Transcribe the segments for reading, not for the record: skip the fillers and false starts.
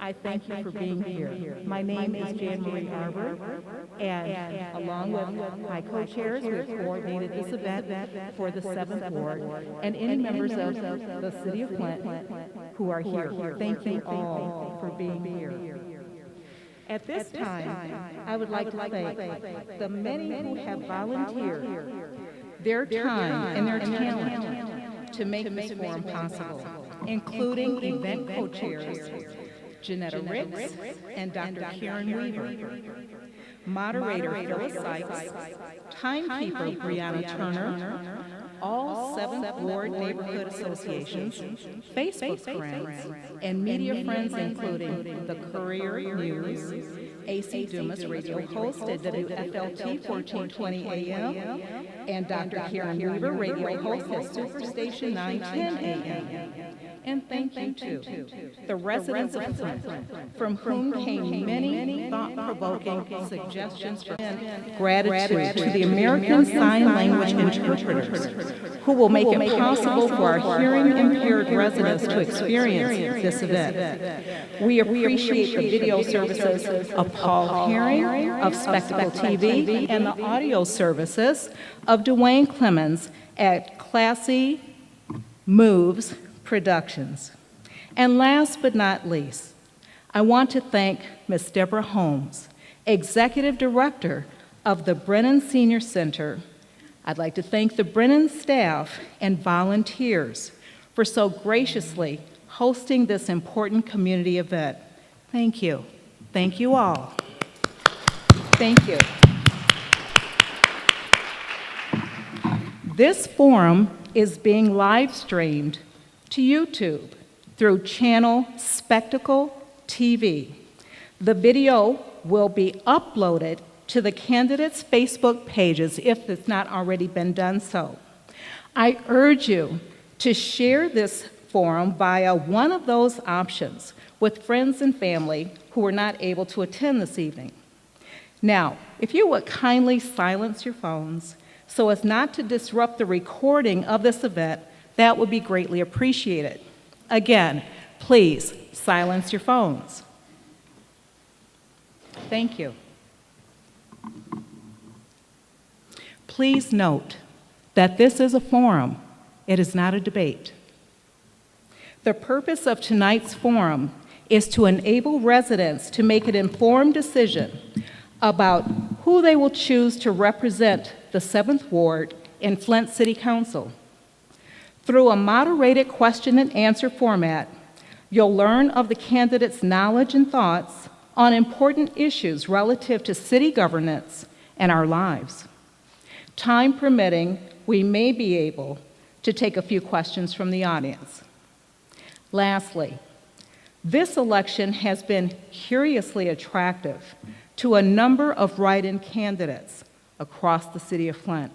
I thank you for being here. My name is Jan Marie Arbor, and along with my co-chairs, we have coordinated this event for the 7th Ward and any members of the City of Flint who are here. Thank you all for being here. At this time, I would like to thank the many who have volunteered their time and their talent to make this forum possible, including event co-chairs Janetta Ricks and Dr. Karen Weaver, moderator Phyllis Sykes, timekeeper Brianna Turner, all 7th Ward Neighborhood Associations, Facebook friends, and media friends including the Courier News, AC Dumas, radio host at WFLT 1420 AM, and Dr. Karen Weaver, radio host at Superstation 910 AM. And thank you, too, the residents of Flint, from whom came many thought-provoking suggestions for gratitude to the American Sign Language interpreters, who will make it possible for our hearing-impaired residents to experience this event. We appreciate the video services of Paul Herring of Spectacle TV and the audio services of Dwayne Clemens at Classy Moves Productions. And last but not least, I want to thank Ms. Deborah Holmes, Executive Director of the Brennan Senior Center. I'd like to thank the Brennan staff and volunteers for so graciously hosting this important community event. Thank you. Thank you all. Thank you. This forum is being live streamed to YouTube through channel Spectacle TV. The video will be uploaded to the candidates' Facebook pages if it's not already been done so. I urge you to share this forum via one of those options with friends and family who were not able to attend this evening. Now, if you would kindly silence your phones so as not to disrupt the recording of this event, that would be greatly appreciated. Again, please silence your phones. Thank you. Please note that this is a forum. It is not a debate. The purpose of tonight's forum is to enable residents to make an informed decision about who they will choose to represent the 7th Ward in Flint City Council. Through a moderated question and answer format, you'll learn of the candidates' knowledge and thoughts on important issues relative to city governance and our lives. Time permitting, we may be able to take a few questions from the audience. Lastly, this election has been curiously attractive to a number of write-in candidates across the city of Flint.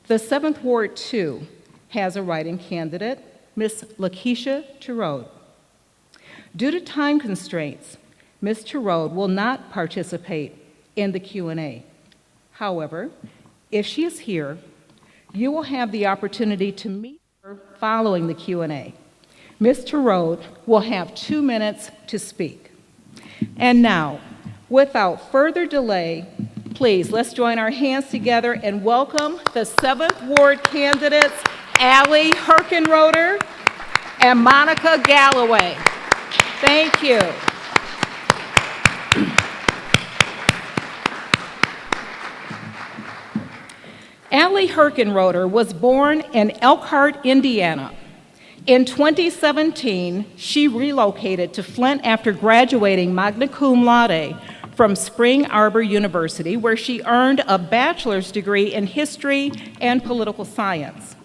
The 7th Ward, too, has a write-in candidate, Ms. Lakeisha Turode. Due to time constraints, Ms. Turode will not participate in the Q&A. However, if she is here, you will have the opportunity to meet her following the Q&A. Ms. Turode will have 2 minutes to speak. And now, without further delay, please, let's join our hands together and welcome the 7th Ward candidates, Allie Herkenroder and Monica Galloway. Thank you. Allie Herkenroder was born in Elkhart, Indiana. In 2017, she relocated to Flint after graduating magna cum laude from Spring Arbor University, where she earned a bachelor's degree in history and political science.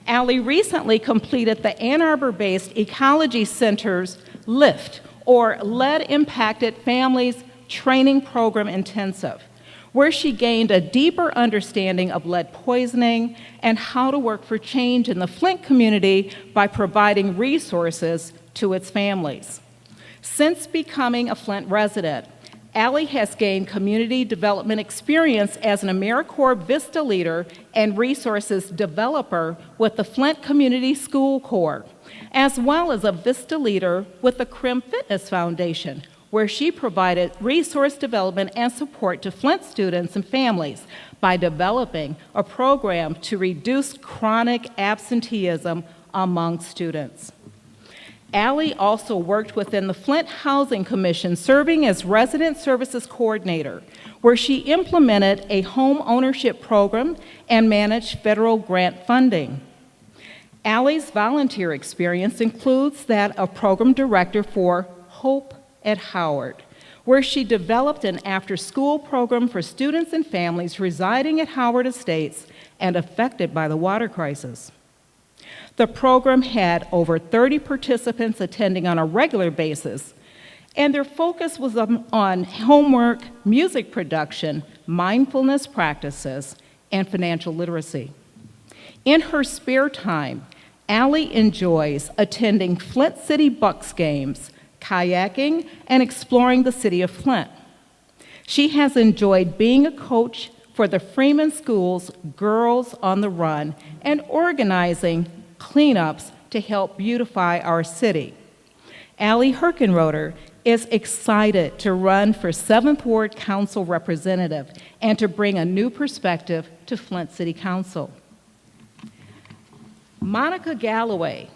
Allie recently completed the Ann Arbor-based Ecology Center's LIFT, or Lead Impacted Families Training Program Intensive, where she gained a deeper understanding of lead poisoning and how to work for change in the Flint community by providing resources to its families. Since becoming a Flint resident, Allie has gained community development experience as an AmeriCorps Vista leader and resources developer with the Flint Community School Corps, as well as a Vista leader with the Crim Fitness Foundation, where she provided resource development and support to Flint students and families by developing a program to reduce chronic absenteeism among students. Allie also worked within the Flint Housing Commission, serving as Resident Services Coordinator, where she implemented a home ownership program and managed federal grant funding. Allie's volunteer experience includes that of Program Director for Hope at Howard, where she developed an after-school program for students and families residing at Howard Estates and affected by the water crisis. The program had over 30 participants attending on a regular basis, and their focus was on homework, music production, mindfulness practices, and financial literacy. In her spare time, Allie enjoys attending Flint City Bucks games, kayaking, and exploring the city of Flint. She has enjoyed being a coach for the Freeman School's Girls on the Run and organizing cleanups to help beautify our city. Allie Herkenroder is excited to run for 7th Ward Council representative and to bring a new perspective to Flint City Council. Monica Galloway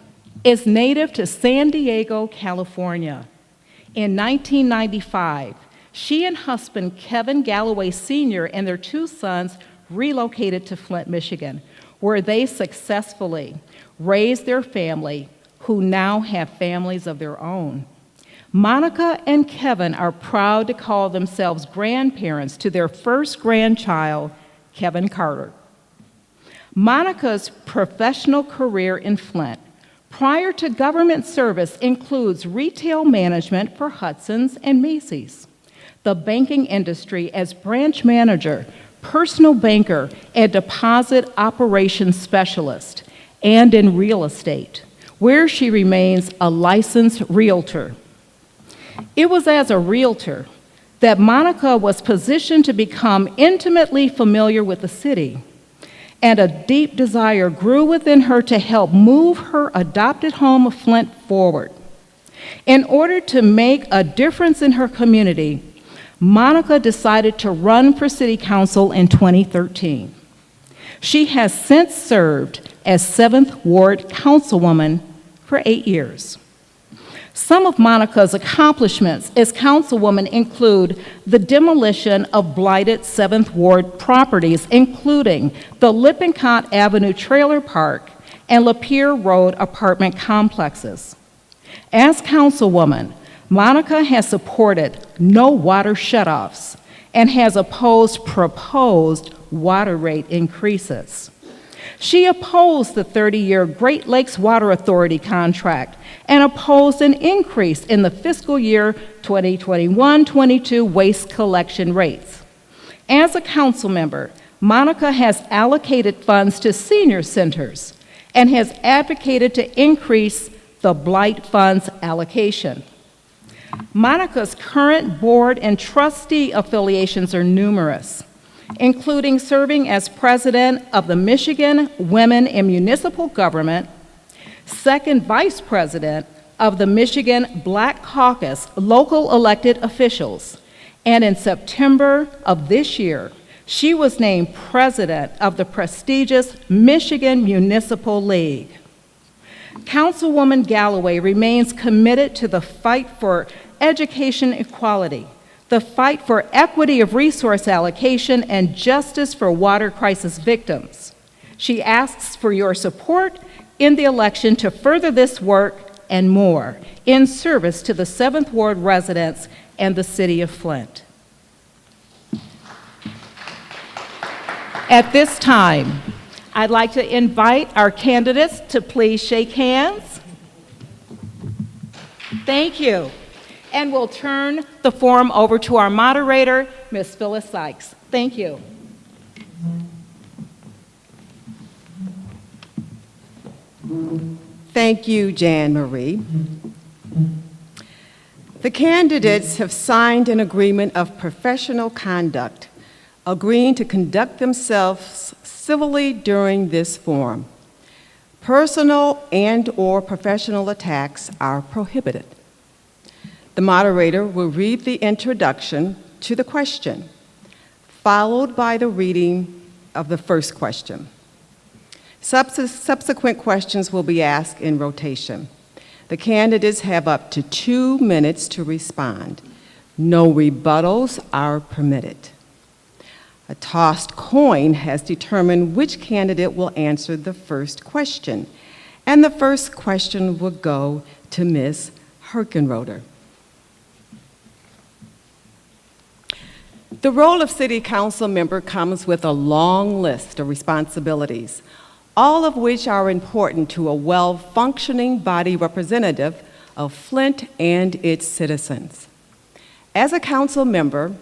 is native to San Diego, California. In 1995, she and husband Kevin Galloway Sr. and their 2 sons relocated to Flint, Michigan, where they successfully raised their family, who now have families of their own. Monica and Kevin are proud to call themselves grandparents to their first grandchild, Kevin Carter. Monica's professional career in Flint prior to government service includes retail management for Hudson's and Macy's, the banking industry as branch manager, personal banker, and deposit operations specialist, and in real estate, where she remains a licensed realtor. It was as a realtor that Monica was positioned to become intimately familiar with the city, and a deep desire grew within her to help move her adopted home of Flint forward. In order to make a difference in her community, Monica decided to run for City Council in 2013. She has since served as 7th Ward Councilwoman for 8 years. Some of Monica's accomplishments as councilwoman include the demolition of blighted 7th Ward properties, including the Lippincott Avenue Trailer Park and Lapeer Road apartment complexes. As councilwoman, Monica has supported no water shutoffs and has opposed proposed water rate increases. She opposed the 30-year Great Lakes Water Authority contract and opposed an increase in the fiscal year 2021-22 waste collection rates. As a council member, Monica has allocated funds to senior centers and has advocated to increase the Blight Funds allocation. Monica's current board and trustee affiliations are numerous, including serving as president of the Michigan Women in Municipal Government, second vice president of the Michigan Black Caucus local elected officials, and in September of this year, she was named president of the prestigious Michigan Municipal League. Councilwoman Galloway remains committed to the fight for education equality, the fight for equity of resource allocation, and justice for water crisis victims. She asks for your support in the election to further this work and more in service to the 7th Ward residents and the city of Flint. At this time, I'd like to invite our candidates to please shake hands. Thank you. And we'll turn the forum over to our moderator, Ms. Phyllis Sykes. Thank you. Thank you, Jan Marie. The candidates have signed an agreement of professional conduct, agreeing to conduct themselves civilly during this forum. Personal and/or professional attacks are prohibited. The moderator will read the introduction to the question, followed by the reading of the first question. Subsequent questions will be asked in rotation. The candidates have up to 2 minutes to respond. No rebuttals are permitted. A tossed coin has determined which candidate will answer the first question, and the first question will go to Ms. Herkenroder. The role of City Council member comes with a long list of responsibilities, all of which are important to a well-functioning body representative of Flint and its citizens. As a council member,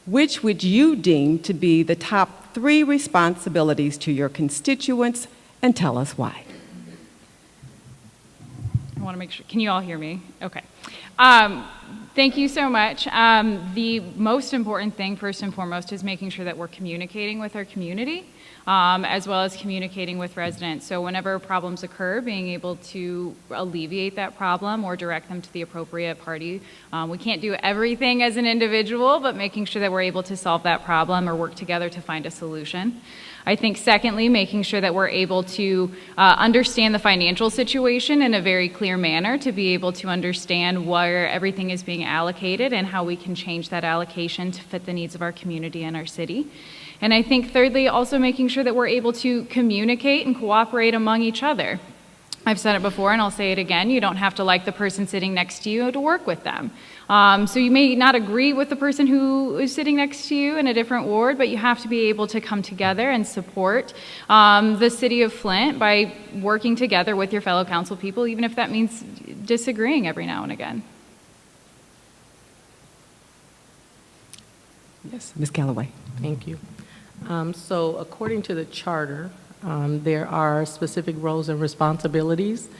which would you deem to be the top 3 responsibilities to your constituents, and tell us why? I want to make sure, can you all hear me? Okay. Thank you so much. The most important thing, first and foremost, is making sure that we're communicating with our community, as well as communicating with residents. So whenever problems occur, being able to alleviate that problem or direct them to the appropriate party. We can't do everything as an individual, but making sure that we're able to solve that problem or work together to find a solution. I think secondly, making sure that we're able to understand the financial situation in a very clear manner to be able to understand where everything is being allocated and how we can change that allocation to fit the needs of our community and our city. And I think thirdly, also making sure that we're able to communicate and cooperate among each other. I've said it before and I'll say it again, you don't have to like the person sitting next to you to work with them. So you may not agree with the person who is sitting next to you in a different ward, but you have to be able to come together and support the city of Flint by working together with your fellow council people, even if that means disagreeing every now and again. Yes, Ms. Calloway. Thank you. So according to the charter, there are specific roles and responsibilities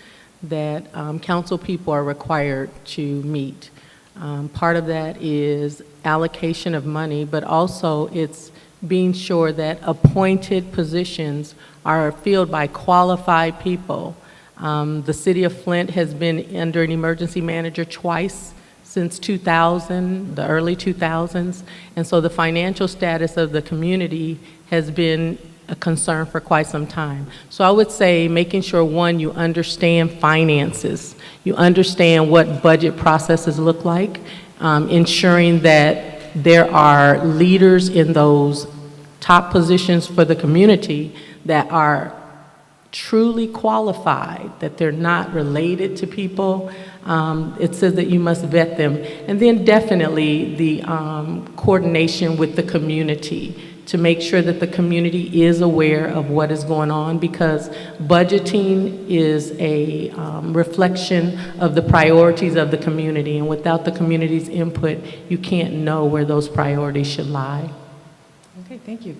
that council people are required to meet. Part of that is allocation of money, but also it's being sure that appointed positions are filled by qualified people. The city of Flint has been under an emergency manager twice since 2000, the early 2000s, and so the financial status of the community has been a concern for quite some time. So I would say making sure, one, you understand finances, you understand what budget processes look like, ensuring that there are leaders in those top positions for the community that are truly qualified, that they're not related to people. It says that you must vet them. And then definitely the coordination with the community to make sure that the community is aware of what is going on, because budgeting is a reflection of the priorities of the community, and without the community's input, you can't know where those priorities should lie. Okay, thank you.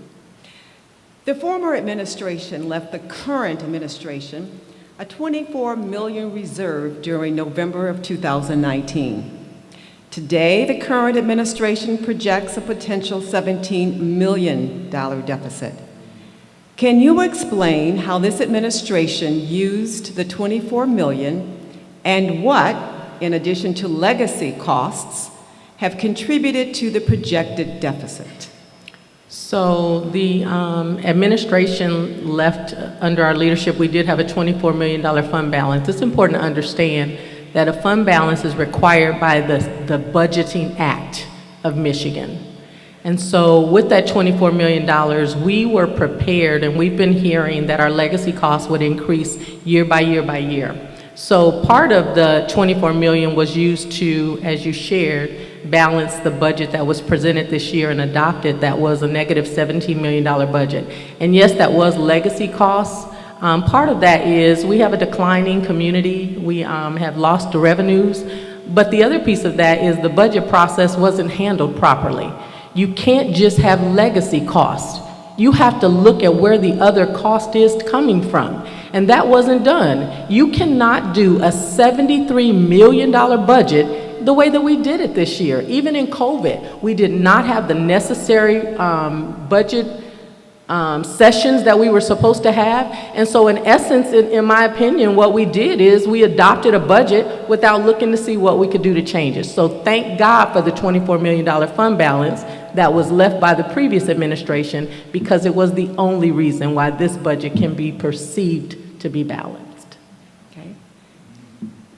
The former administration left the current administration a $24 million reserve during November of 2019. Today, the current administration projects a potential $17 million deficit. Can you explain how this administration used the $24 million and what, in addition to legacy costs, have contributed to the projected deficit? So the administration left under our leadership, we did have a $24 million fund balance. It's important to understand that a fund balance is required by the Budgeting Act of Michigan. And so with that $24 million, we were prepared, and we've been hearing that our legacy costs would increase year by year by year. So part of the $24 million was used to, as you shared, balance the budget that was presented this year and adopted that was a negative $17 million budget. And yes, that was legacy costs. Part of that is we have a declining community. We have lost the revenues. But the other piece of that is the budget process wasn't handled properly. You can't just have legacy costs. You have to look at where the other cost is coming from. And that wasn't done. You cannot do a $73 million budget the way that we did it this year. Even in COVID, we did not have the necessary budget sessions that we were supposed to have. And so in essence, in my opinion, what we did is we adopted a budget without looking to see what we could do to change it. So thank God for the $24 million fund balance that was left by the previous administration, because it was the only reason why this budget can be perceived to be balanced. Okay.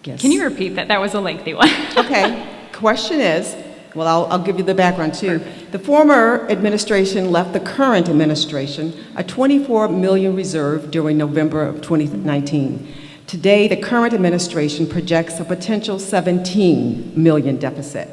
Yes. Can you repeat that? That was a lengthy one. Okay. Question is, well, I'll give you the background too. The former administration left the current administration a $24 million reserve during November of 2019. Today, the current administration projects a potential $17 million deficit.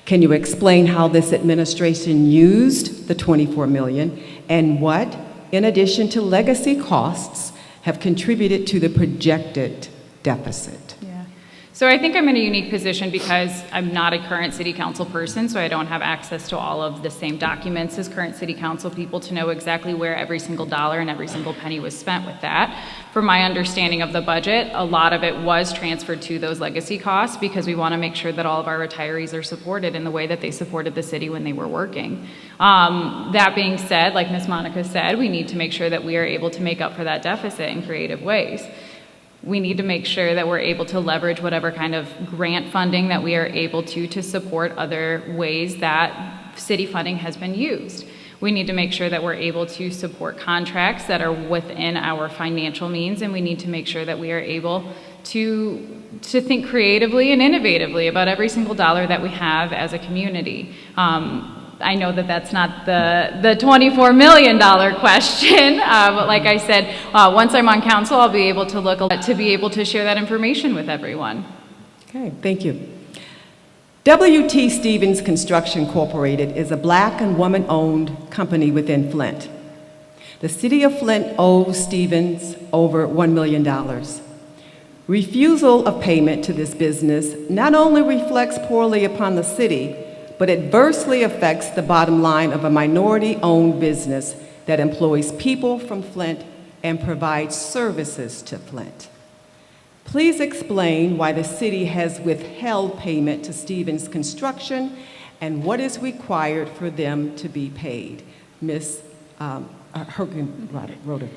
Can you explain how this administration used the $24 million and what, in addition to legacy costs, have contributed to the projected deficit? Yeah. So I think I'm in a unique position because I'm not a current city council person, so I don't have access to all of the same documents as current city council people to know exactly where every single dollar and every single penny was spent with that. From my understanding of the budget, a lot of it was transferred to those legacy costs because we want to make sure that all of our retirees are supported in the way that they supported the city when they were working. That being said, like Ms. Monica said, we need to make sure that we are able to make up for that deficit in creative ways. We need to make sure that we're able to leverage whatever kind of grant funding that we are able to support other ways that city funding has been used. We need to make sure that we're able to support contracts that are within our financial means, and we need to make sure that we are able to think creatively and innovatively about every single dollar that we have as a community. I know that that's not the $24 million question, but like I said, once I'm on council, I'll be able to be able to share that information with everyone. Okay, thank you. W.T. Stevens Construction Incorporated is a Black and woman-owned company within Flint. The city of Flint owes Stevens over $1 million. Refusal of payment to this business not only reflects poorly upon the city, but adversely affects the bottom line of a minority-owned business that employs people from Flint and provides services to Flint. Please explain why the city has withheld payment to Stevens Construction and what is required for them to be paid. Ms. Hergenrother.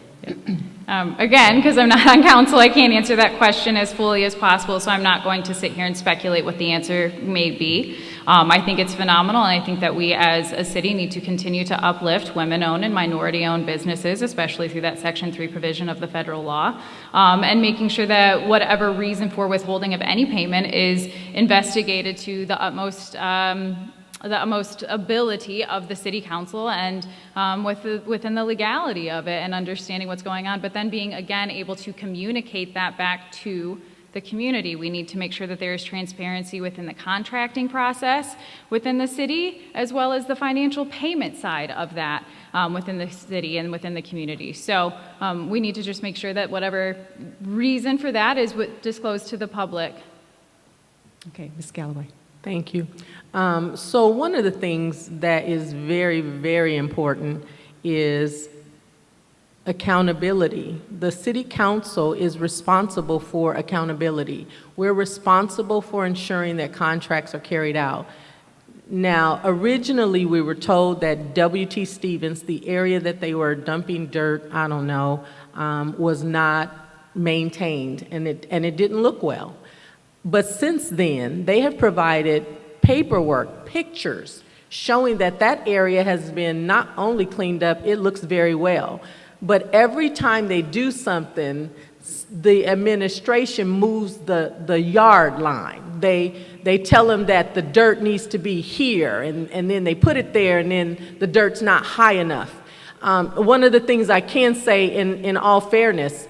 Again, because I'm not on council, I can't answer that question as fully as possible, so I'm not going to sit here and speculate what the answer may be. I think it's phenomenal, and I think that we as a city need to continue to uplift women-owned and minority-owned businesses, especially through that Section 3 provision of the federal law, and making sure that whatever reason for withholding of any payment is investigated to the utmost ability of the city council and within the legality of it and understanding what's going on, but then being, again, able to communicate that back to the community. We need to make sure that there is transparency within the contracting process within the city, as well as the financial payment side of that within the city and within the community. So we need to just make sure that whatever reason for that is disclosed to the public. Okay, Ms. Galloway. Thank you. So one of the things that is very, very important is accountability. The city council is responsible for accountability. We're responsible for ensuring that contracts are carried out. Now, originally we were told that W.T. Stevens, the area that they were dumping dirt, I don't know, was not maintained, and it didn't look well. But since then, they have provided paperwork, pictures, showing that that area has been not only cleaned up, it looks very well. But every time they do something, the administration moves the yard line. They tell them that the dirt needs to be here, and then they put it there, and then the dirt's not high enough. One of the things I can say in all fairness,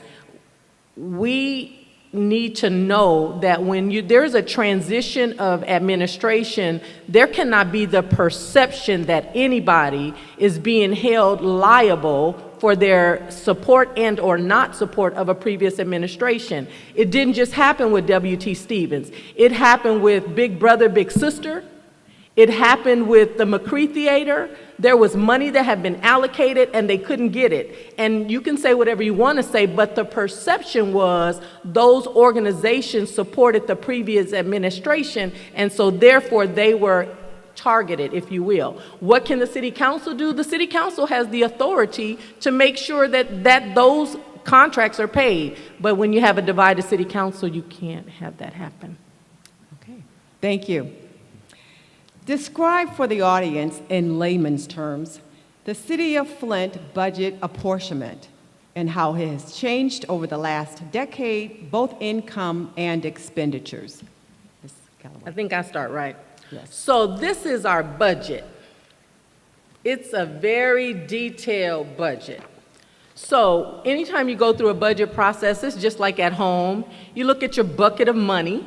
we need to know that when there's a transition of administration, there cannot be the perception that anybody is being held liable for their support and or not support of a previous administration. It didn't just happen with W.T. Stevens. It happened with Big Brother, Big Sister. It happened with the McCree Theater. There was money that had been allocated and they couldn't get it. And you can say whatever you want to say, but the perception was those organizations supported the previous administration, and so therefore they were targeted, if you will. What can the city council do? The city council has the authority to make sure that those contracts are paid. But when you have a divided city council, you can't have that happen. Okay, thank you. Describe for the audience in layman's terms the City of Flint budget apportionment and how it has changed over the last decade, both income and expenditures. Ms. Callaway. I think I start right. Yes. So this is our budget. It's a very detailed budget. So anytime you go through a budget process, it's just like at home. You look at your bucket of money.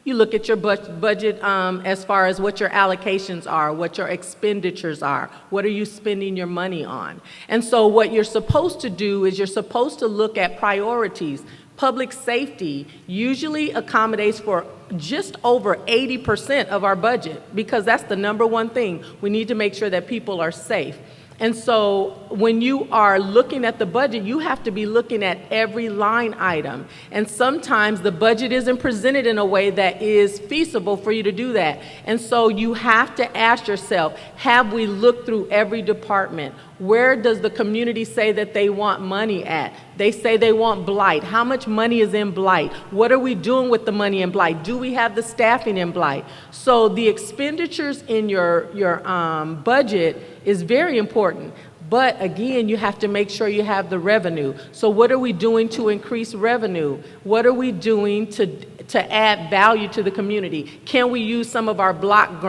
You look at your budget as far as what your allocations are, what your expenditures are, what are you spending your money on. And so what you're supposed to do is you're supposed to look at priorities. Public safety usually accommodates for just over 80% of our budget because that's the number one thing. We need to make sure that people are safe. And so when you are looking at the budget, you have to be looking at every line item. And sometimes the budget isn't presented in a way that is feasible for you to do that. And so you have to ask yourself, have we looked through every department? Where does the community say that they want money at? They say they want blight. How much money is in blight? What are we doing with the money in blight? Do we have the staffing in blight? So the expenditures in your budget is very important. But again, you have to make sure you have the revenue. So what are we doing to increase revenue? What are we doing to add value to the community? Can we use some of our block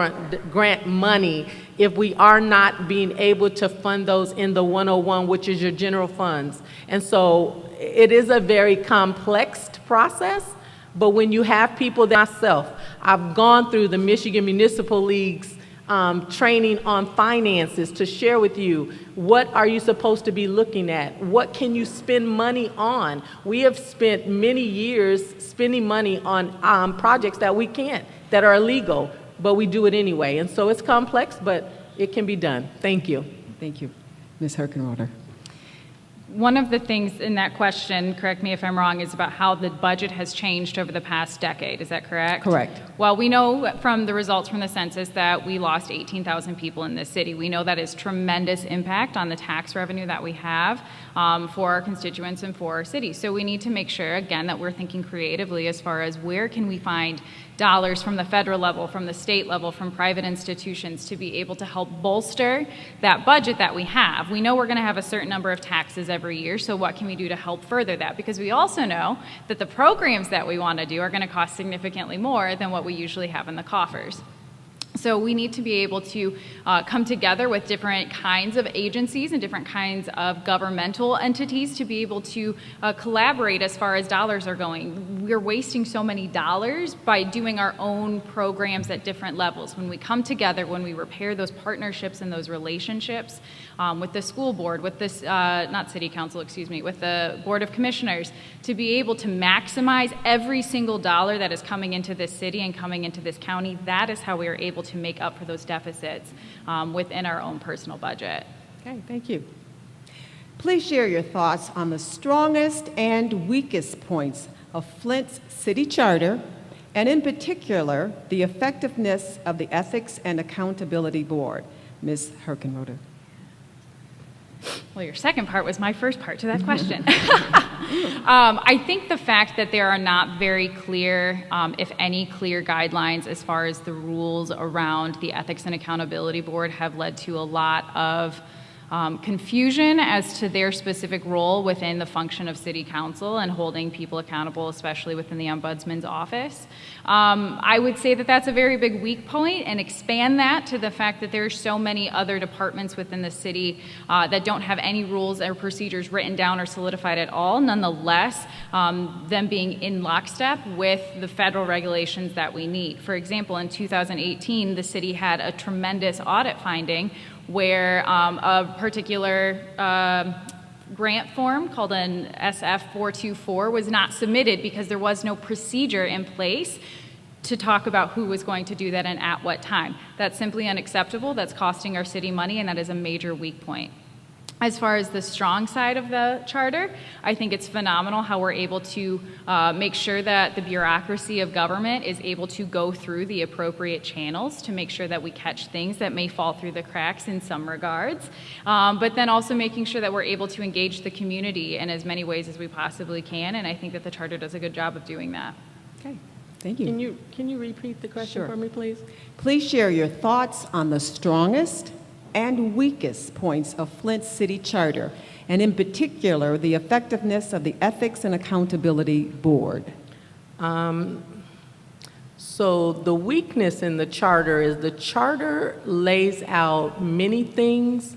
grant money if we are not being able to fund those in the 101, which is your general funds? And so it is a very complex process, but when you have people myself, I've gone through the Michigan Municipal League's training on finances to share with you what are you supposed to be looking at? What can you spend money on? We have spent many years spending money on projects that we can't, that are illegal, but we do it anyway. And so it's complex, but it can be done. Thank you. Thank you. Ms. Herkenroder. One of the things in that question, correct me if I'm wrong, is about how the budget has changed over the past decade. Is that correct? Correct. Well, we know from the results from the census that we lost 18,000 people in this city. We know that is tremendous impact on the tax revenue that we have for our constituents and for our city. So we need to make sure, again, that we're thinking creatively as far as where can we find dollars from the federal level, from the state level, from private institutions to be able to help bolster that budget that we have. We know we're going to have a certain number of taxes every year, so what can we do to help further that? Because we also know that the programs that we want to do are going to cost significantly more than what we usually have in the coffers. So we need to be able to come together with different kinds of agencies and different kinds of governmental entities to be able to collaborate as far as dollars are going. We're wasting so many dollars by doing our own programs at different levels. When we come together, when we repair those partnerships and those relationships with the school board, with this, not city council, excuse me, with the board of commissioners, to be able to maximize every single dollar that is coming into this city and coming into this county, that is how we are able to make up for those deficits within our own personal budget. Okay, thank you. Please share your thoughts on the strongest and weakest points of Flint's city charter, and in particular, the effectiveness of the Ethics and Accountability Board. Ms. Herkenroder. Well, your second part was my first part to that question. I think the fact that there are not very clear, if any, clear guidelines as far as the rules around the Ethics and Accountability Board have led to a lot of confusion as to their specific role within the function of city council and holding people accountable, especially within the ombudsman's office. I would say that that's a very big weak point, and expand that to the fact that there are so many other departments within the city that don't have any rules or procedures written down or solidified at all. Nonetheless, them being in lockstep with the federal regulations that we need. For example, in 2018, the city had a tremendous audit finding where a particular grant form called an SF-424 was not submitted because there was no procedure in place to talk about who was going to do that and at what time. That's simply unacceptable. That's costing our city money, and that is a major weak point. As far as the strong side of the charter, I think it's phenomenal how we're able to make sure that the bureaucracy of government is able to go through the appropriate channels to make sure that we catch things that may fall through the cracks in some regards, but then also making sure that we're able to engage the community in as many ways as we possibly can, and I think that the charter does a good job of doing that. Okay, thank you. Can you repeat the question Sure. for me, please? Please share your thoughts on the strongest and weakest points of Flint City Charter, and in particular, the effectiveness of the Ethics and Accountability Board. So the weakness in the charter is the charter lays out many things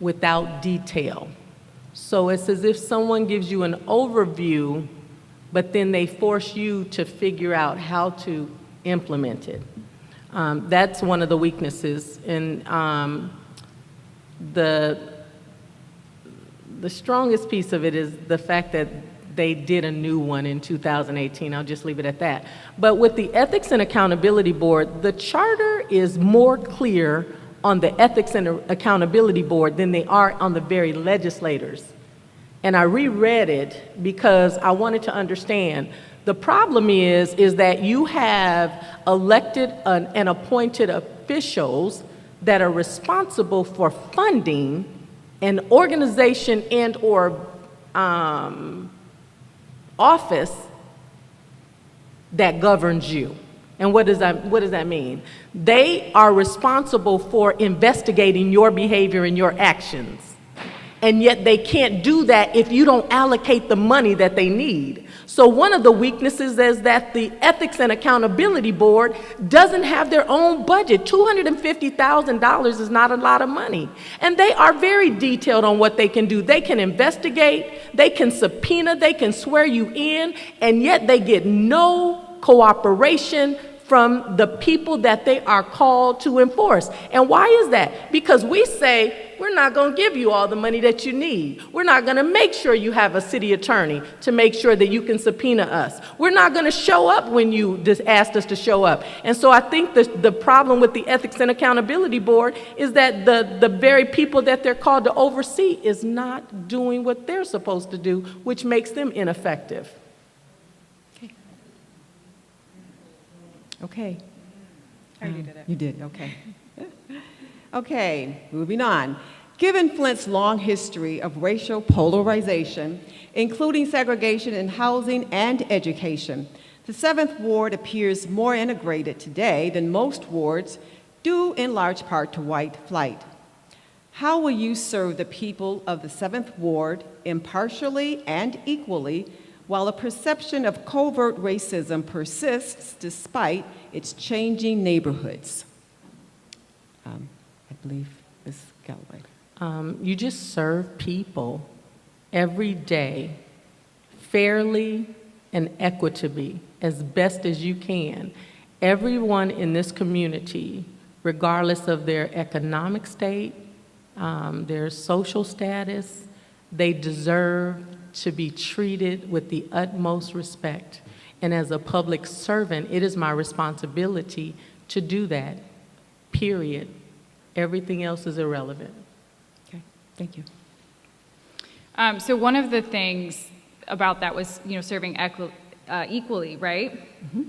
without detail. So it's as if someone gives you an overview, but then they force you to figure out how to implement it. That's one of the weaknesses. And the strongest piece of it is the fact that they did a new one in 2018. I'll just leave it at that. But with the Ethics and Accountability Board, the charter is more clear on the Ethics and Accountability Board than they are on the very legislators. And I reread it because I wanted to understand. The problem is that you have elected and appointed officials that are responsible for funding an organization and or office that governs you. And what does that mean? They are responsible for investigating your behavior and your actions. And yet they can't do that if you don't allocate the money that they need. So one of the weaknesses is that the Ethics and Accountability Board doesn't have their own budget. $250,000 is not a lot of money. And they are very detailed on what they can do. They can investigate, they can subpoena, they can swear you in, and yet they get no cooperation from the people that they are called to enforce. And why is that? Because we say, we're not going to give you all the money that you need. We're not going to make sure you have a city attorney to make sure that you can subpoena us. We're not going to show up when you just asked us to show up. And so I think the problem with the Ethics and Accountability Board is that the very people that they're called to oversee is not doing what they're supposed to do, which makes them ineffective. Okay. I already did it. You did, okay. Okay, moving on. Given Flint's long history of racial polarization, including segregation in housing and education, the 7th Ward appears more integrated today than most wards, due in large part to white flight. How will you serve the people of the 7th Ward impartially and equally while a perception of covert racism persists despite its changing neighborhoods? I believe Ms. Galloway. You just serve people every day fairly and equitably as best as you can. Everyone in this community, regardless of their economic state, their social status, they deserve to be treated with the utmost respect. And as a public servant, it is my responsibility to do that, period. Everything else is irrelevant. Okay, thank you. So one of the things about that was, serving equally, right? Mm-hmm.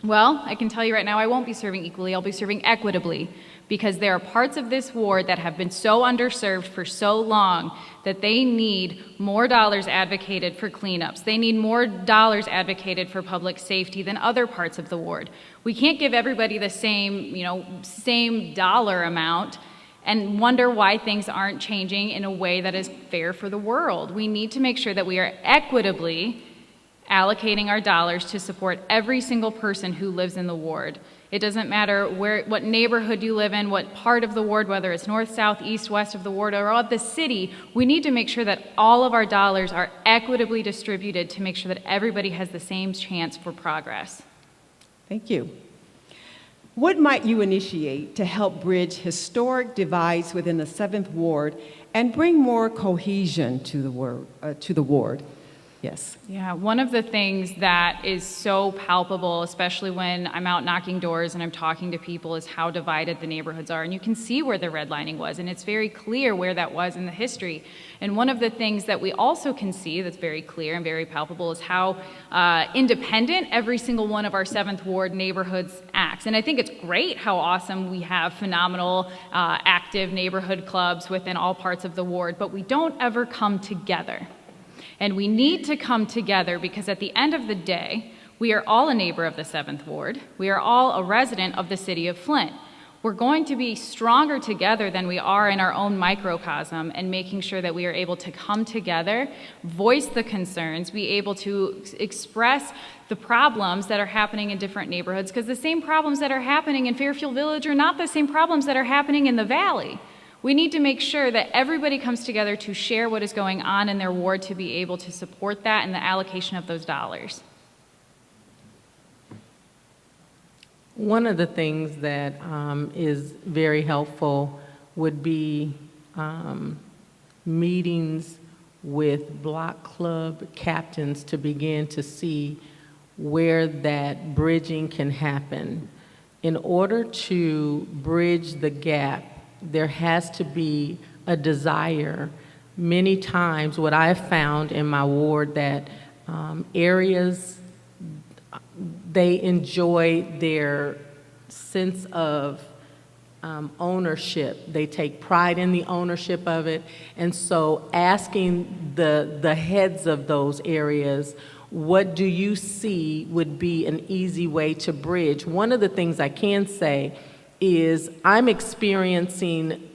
Well, I can tell you right now, I won't be serving equally. I'll be serving equitably, because there are parts of this ward that have been so underserved for so long that they need more dollars advocated for cleanups. They need more dollars advocated for public safety than other parts of the ward. We can't give everybody the same dollar amount and wonder why things aren't changing in a way that is fair for the world. We need to make sure that we are equitably allocating our dollars to support every single person who lives in the ward. It doesn't matter what neighborhood you live in, what part of the ward, whether it's north, south, east, west of the ward, or of the city, we need to make sure that all of our dollars are equitably distributed to make sure that everybody has the same chance for progress. Thank you. What might you initiate to help bridge historic divides within the 7th Ward and bring more cohesion to the ward? Yes. Yeah, one of the things that is so palpable, especially when I'm out knocking doors and I'm talking to people, is how divided the neighborhoods are. And you can see where the redlining was, and it's very clear where that was in the history. And one of the things that we also can see that's very clear and very palpable is how independent every single one of our 7th Ward neighborhoods acts. And I think it's great how awesome we have phenomenal, active neighborhood clubs within all parts of the ward, but we don't ever come together. And we need to come together because at the end of the day, we are all a neighbor of the 7th Ward. We are all a resident of the city of Flint. We're going to be stronger together than we are in our own microcosm, and making sure that we are able to come together, voice the concerns, be able to express the problems that are happening in different neighborhoods, because the same problems that are happening in Fairfield Village are not the same problems that are happening in the Valley. We need to make sure that everybody comes together to share what is going on in their ward to be able to support that and the allocation of those dollars. One of the things that is very helpful would be meetings with block club captains to begin to see where that bridging can happen. In order to bridge the gap, there has to be a desire. Many times what I've found in my ward that areas, they enjoy their sense of ownership. They take pride in the ownership of it. And so asking the heads of those areas, what do you see would be an easy way to bridge? One of the things I can say is I'm experiencing,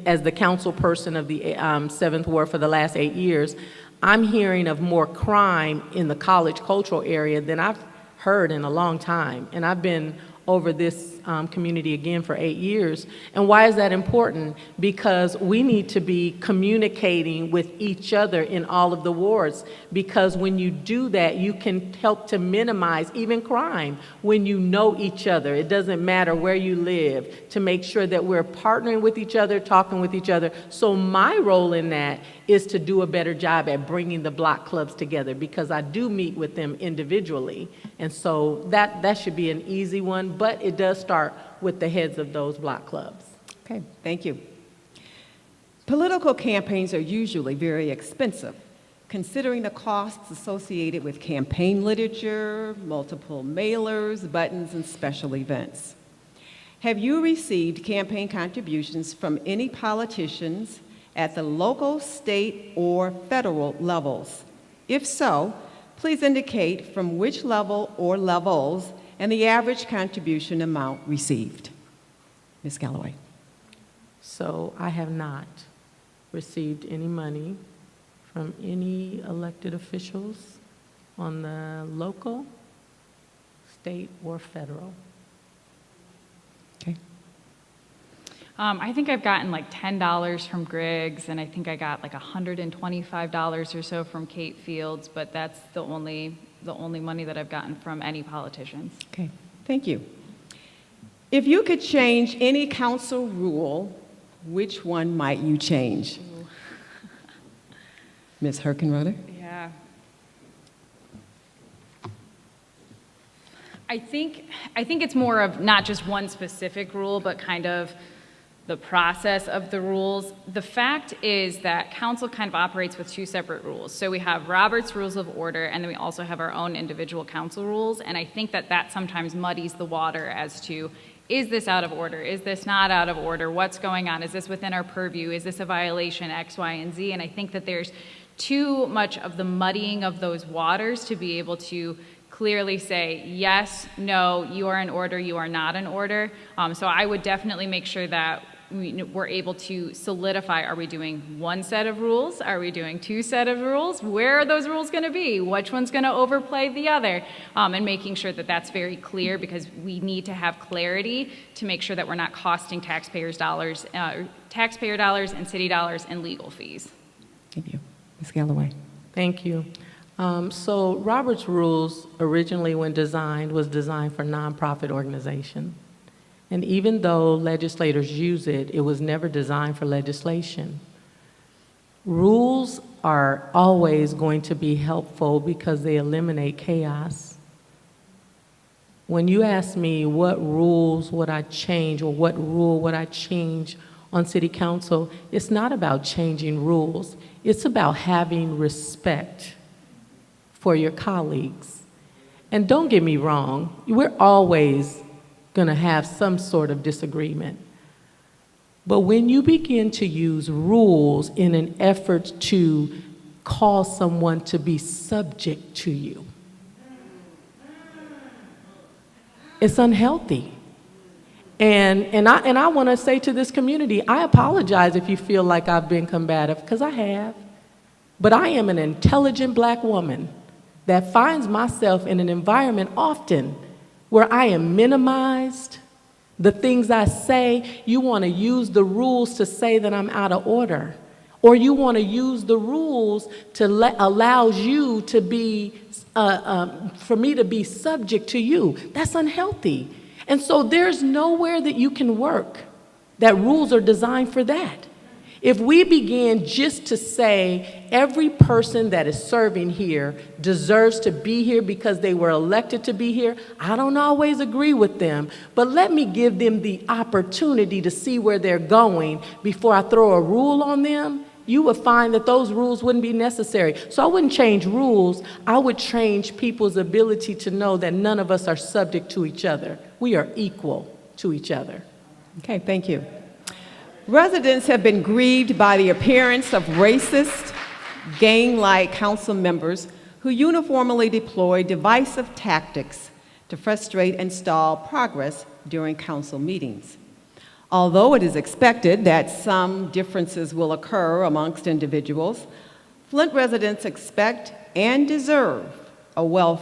as the council person of the 7th Ward for the last 8 years, I'm hearing of more crime in the college cultural area than I've heard in a long time. And I've been over this community again for 8 years. And why is that important? Because we need to be communicating with each other in all of the wards, because when you do that, you can help to minimize even crime when you know each other. It doesn't matter where you live, to make sure that we're partnering with each other, talking with each other. So my role in that is to do a better job at bringing the block clubs together, because I do meet with them individually. And so that should be an easy one, but it does start with the heads of those block clubs. Okay, thank you. Political campaigns are usually very expensive, considering the costs associated with campaign literature, multiple mailers, buttons, and special events. Have you received campaign contributions from any politicians at the local, state, or federal levels? If so, please indicate from which level or levels and the average contribution amount received. Ms. Galloway. So I have not received any money from any elected officials on the local, state, or federal. Okay. I think I've gotten like $10 from Griggs, and I think I got like $125 or so from Kate Fields, but that's the only money that I've gotten from any politicians. Okay, thank you. If you could change any council rule, which one might you change? Ms. Herkenrother? Yeah. I think it's more of not just one specific rule, but kind of the process of the rules. The fact is that council kind of operates with two separate rules. So we have Robert's Rules of Order, and then we also have our own individual council rules. And I think that sometimes muddies the water as to, is this out of order? Is this not out of order? What's going on? Is this within our purview? Is this a violation, X, Y, and Z? And I think that there's too much of the muddying of those waters to be able to clearly say, yes, no, you are in order, you are not in order. So I would definitely make sure that we're able to solidify, are we doing one set of rules? Are we doing two set of rules? Where are those rules going to be? Which one's going to overplay the other? And making sure that that's very clear, because we need to have clarity to make sure that we're not costing taxpayer dollars and city dollars and legal fees. Thank you. Ms. Galloway. Thank you. So Robert's Rules originally, when designed, was designed for nonprofit organizations. And even though legislators use it, it was never designed for legislation. Rules are always going to be helpful because they eliminate chaos. When you ask me what rules would I change or what rule would I change on City Council, it's not about changing rules. It's about having respect for your colleagues. And don't get me wrong, we're always going to have some sort of disagreement. But when you begin to use rules in an effort to cause someone to be subject to you, it's unhealthy. And I want to say to this community, I apologize if you feel like I've been combative, because I have. But I am an intelligent black woman that finds myself in an environment often where I am minimized. The things I say, you want to use the rules to say that I'm out of order. Or you want to use the rules to allows you to be, for me to be subject to you. That's unhealthy. And so there's nowhere that you can work that rules are designed for that. If we began just to say every person that is serving here deserves to be here because they were elected to be here, I don't always agree with them, but let me give them the opportunity to see where they're going before I throw a rule on them, you would find that those rules wouldn't be necessary. So I wouldn't change rules, I would change people's ability to know that none of us are subject to each other. We are equal to each other. Okay, thank you. Residents have been grieved by the appearance of racist, gang-like council members who uniformly deploy divisive tactics to frustrate and stall progress during council meetings. Although it is expected that some differences will occur amongst individuals, Flint residents expect and deserve a well